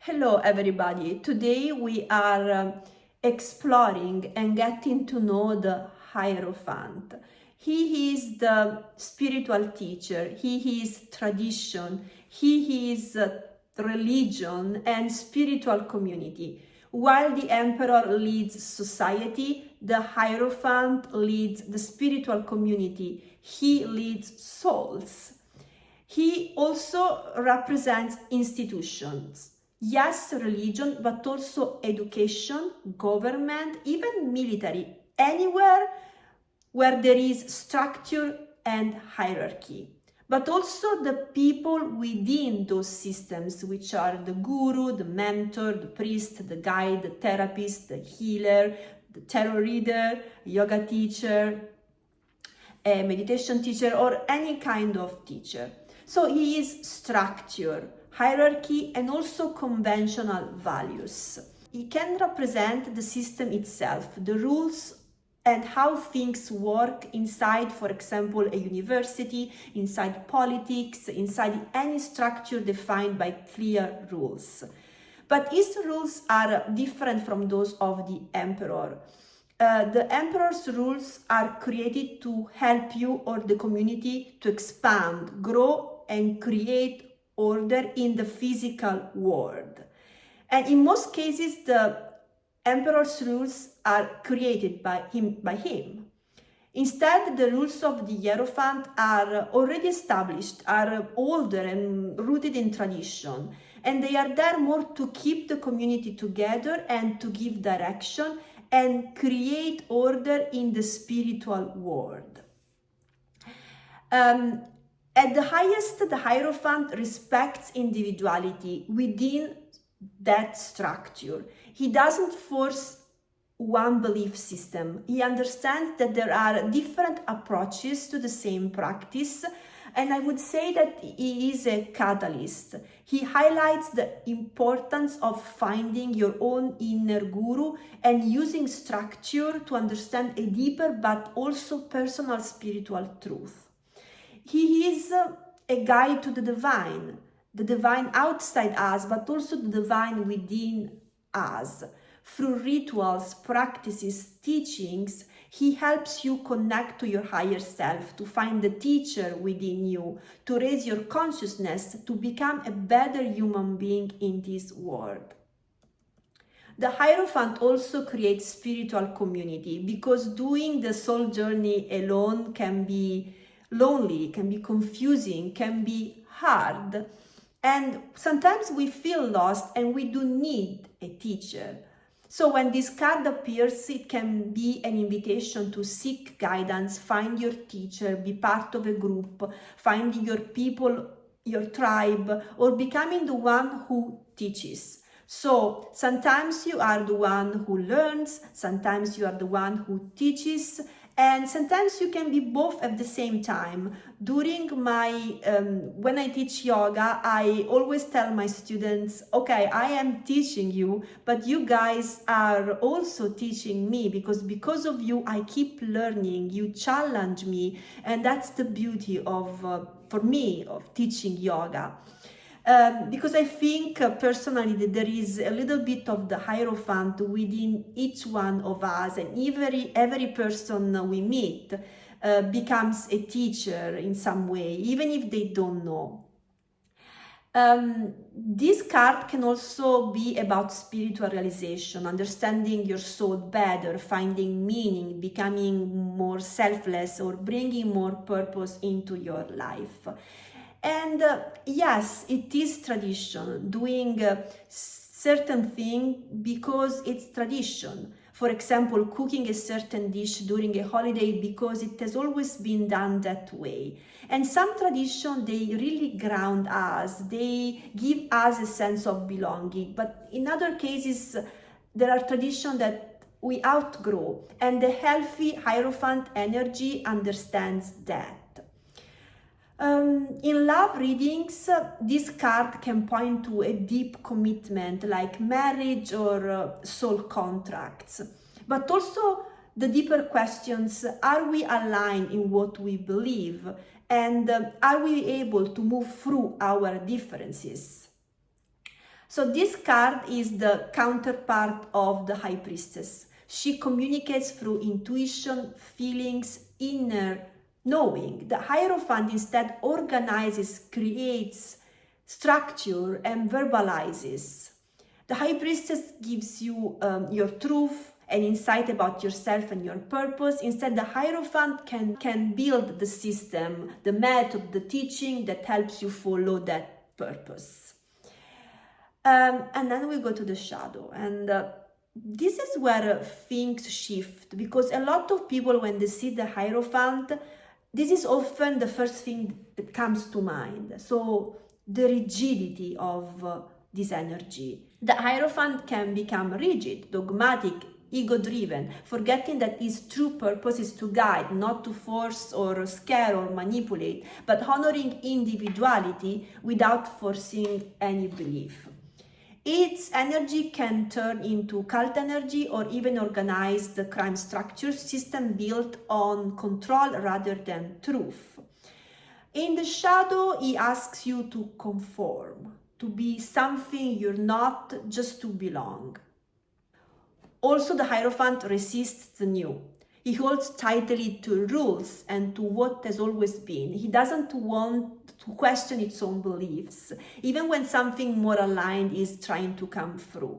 Hello everybody, today we are exploring and getting to know the Hierophant. He is the spiritual teacher, he is tradition, he is religion and spiritual community. While the emperor leads society, the Hierophant leads the spiritual community, he leads souls. He also represents institutions. Yes, religion, but also education, government, even military, anywhere where there is structure and hierarchy. But also the people within those systems, which are the guru, the mentor, the priest, the guide, the therapist, the healer, the tarot reader, yoga teacher, a meditation teacher, or any kind of teacher. So he is structure, hierarchy, and also conventional values. He can represent the system itself, the rules and how things work inside, for example, a university, inside politics, inside any structure defined by clear rules. But his rules are different from those of the emperor. The emperor's rules are created to help you or the community to expand, grow, and create order in the physical world. And in most cases, the emperor's rules are created by him. Instead, the rules of the Hierophant are already established, are older and rooted in tradition, and they are there more to keep the community together and to give direction and create order in the spiritual world. At the highest, the Hierophant respects individuality within that structure. He doesn't force one belief system. He understands that there are different approaches to the same practice, and I would say that he is a catalyst. He highlights the importance of finding your own inner guru and using structure to understand a deeper but also personal spiritual truth. He is a guide to the divine outside us, but also the divine within us. Through rituals, practices, teachings, he helps you connect to your higher self, to find the teacher within you, to raise your consciousness, to become a better human being in this world. The Hierophant also creates spiritual community because doing the soul journey alone can be lonely, can be confusing, can be hard. And sometimes we feel lost and we do need a teacher. So when this card appears, it can be an invitation to seek guidance, find your teacher, be part of a group, finding your people, your tribe, or becoming the one who teaches. So sometimes you are the one who learns, sometimes you are the one who teaches, and sometimes you can be both at the same time. During when I teach yoga, I always tell my students, okay, I am teaching you, but you guys are also teaching me because of you, I keep learning, you challenge me. And that's the beauty of, for me, of teaching yoga. Because I think personally that there is a little bit of the Hierophant within each one of us, and every person we meet becomes a teacher in some way, even if they don't know. This card can also be about spiritual realization, understanding your soul better, finding meaning, becoming more selfless, or bringing more purpose into your life. And yes, it is tradition, doing certain thing because it's tradition. For example, cooking a certain dish during a holiday because it has always been done that way. And some tradition, they really ground us, they give us a sense of belonging. But in other cases, there are traditions that we outgrow, and the healthy Hierophant energy understands that. In love readings, this card can point to a deep commitment like marriage or soul contracts. But also the deeper questions, are we aligned in what we believe? And are we able to move through our differences? So this card is the counterpart of the High Priestess. She communicates through intuition, feelings, inner knowing. The Hierophant instead organizes, creates structure, and verbalizes. The High Priestess gives you your truth and insight about yourself and your purpose. Instead, the Hierophant can build the system, the method, the teaching that helps you follow that purpose. And then we go to the shadow, and this is where things shift, because a lot of people, when they see the Hierophant, this is often the first thing that comes to mind. So the rigidity of this energy. The Hierophant can become rigid, dogmatic, ego-driven, forgetting that his true purpose is to guide, not to force or scare or manipulate, but honoring individuality without forcing any belief. Its energy can turn into cult energy or even organized crime structure system built on control rather than truth. In the shadow, he asks you to conform, to be something you're not, just to belong. Also, the Hierophant resists the new. He holds tightly to rules and to what has always been. He doesn't want to question its own beliefs, even when something more aligned is trying to come through.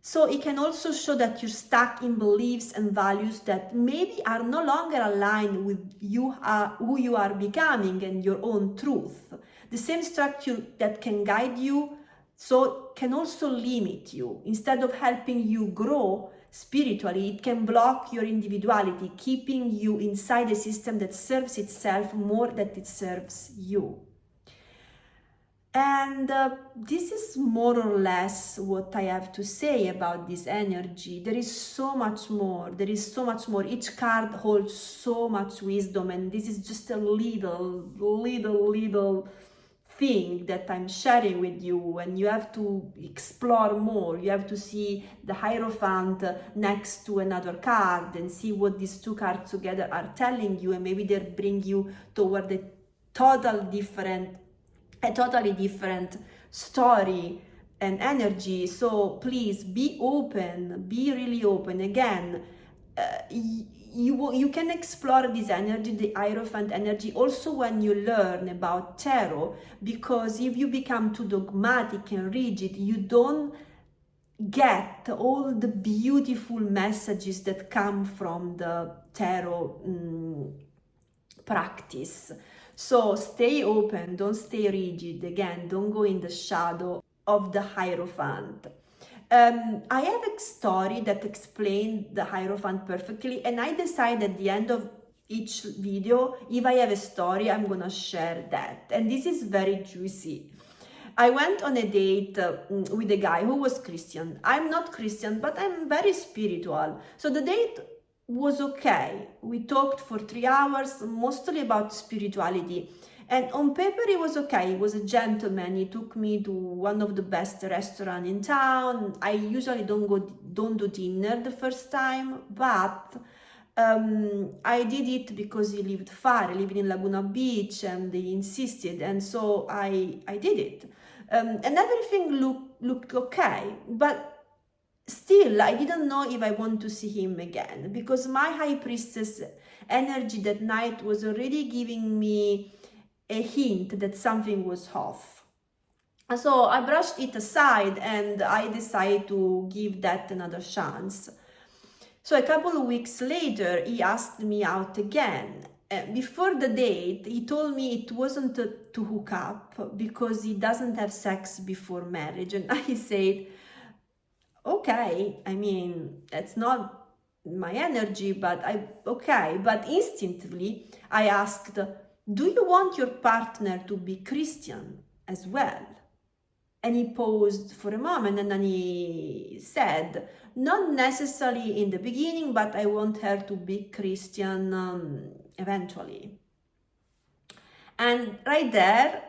So it can also show that you're stuck in beliefs and values that maybe are no longer aligned with who you are becoming and your own truth. The same structure that can guide you, so can also limit you. Instead of helping you grow spiritually, it can block your individuality, keeping you inside a system that serves itself more than it serves you. And this is more or less what I have to say about this energy. There is so much more. There is so much more. Each card holds so much wisdom, and this is just a little thing that I'm sharing with you, and you have to explore more. You have to see the Hierophant next to another card and see what these two cards together are telling you, and maybe they bring you toward a totally different story and energy. So please be open, be really open. Again, you can explore this energy, the Hierophant energy, also when you learn about tarot, because if you become too dogmatic and rigid, you don't get all the beautiful messages that come from the tarot practice. So stay open, don't stay rigid. Again, don't go in the shadow of the Hierophant. I have a story that explains the Hierophant perfectly, and I decide at the end of each video, if I have a story, I'm gonna share that. And this is very juicy. I went on a date with a guy who was Christian. I'm not Christian, but I'm very spiritual. So the date was okay. We talked for 3 hours, mostly about spirituality. And on paper, it was okay. He was a gentleman. He took me to one of the best restaurants in town. I usually don't do dinner the first time, but I did it because he lived far. He lived in Laguna Beach, and he insisted, and so I did it. And everything looked okay, but still, I didn't know if I want to see him again, because my High Priestess energy that night was already giving me a hint that something was off. So I brushed it aside and I decided to give that another chance. So a couple of weeks later, he asked me out again. Before the date, he told me it wasn't to hook up because he doesn't have sex before marriage. And I said, okay, I mean, that's not my energy, but okay. But instinctively, I asked, do you want your partner to be Christian as well? And he paused for a moment, and then he said, not necessarily in the beginning, but I want her to be Christian eventually. And right there,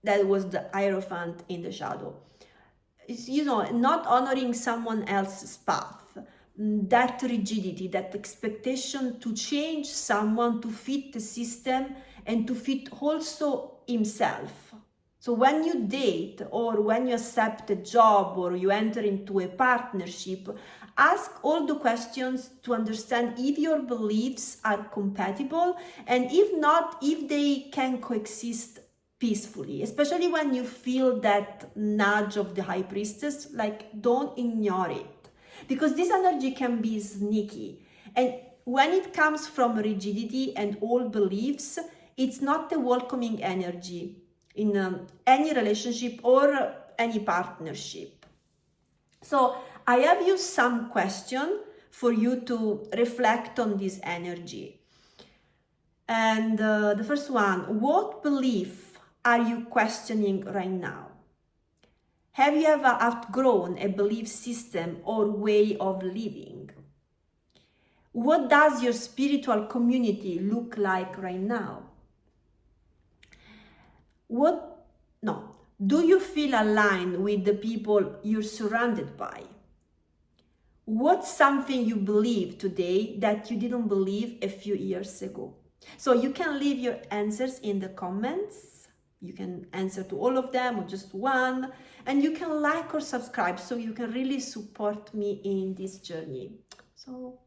that was the Hierophant in the shadow. You know, not honoring someone else's path, that rigidity, that expectation to change someone to fit the system and to fit also himself. So when you date or when you accept a job or you enter into a partnership, ask all the questions to understand if your beliefs are compatible, and if not, if they can coexist peacefully, especially when you feel that nudge of the high priestess. Like, don't ignore it, because this energy can be sneaky. And when it comes from rigidity and old beliefs, it's not a welcoming energy in any relationship or any partnership. So I have used some questions for you to reflect on this energy. And the first one: what belief are you questioning right now? Have you ever outgrown a belief system or way of living? What does your spiritual community look like right now? Do you feel aligned with the people you're surrounded by? What's something you believe today that you didn't believe a few years ago? So you can leave your answers in the comments. You can answer to all of them or just one. And you can like or subscribe so you can really support me in this journey. So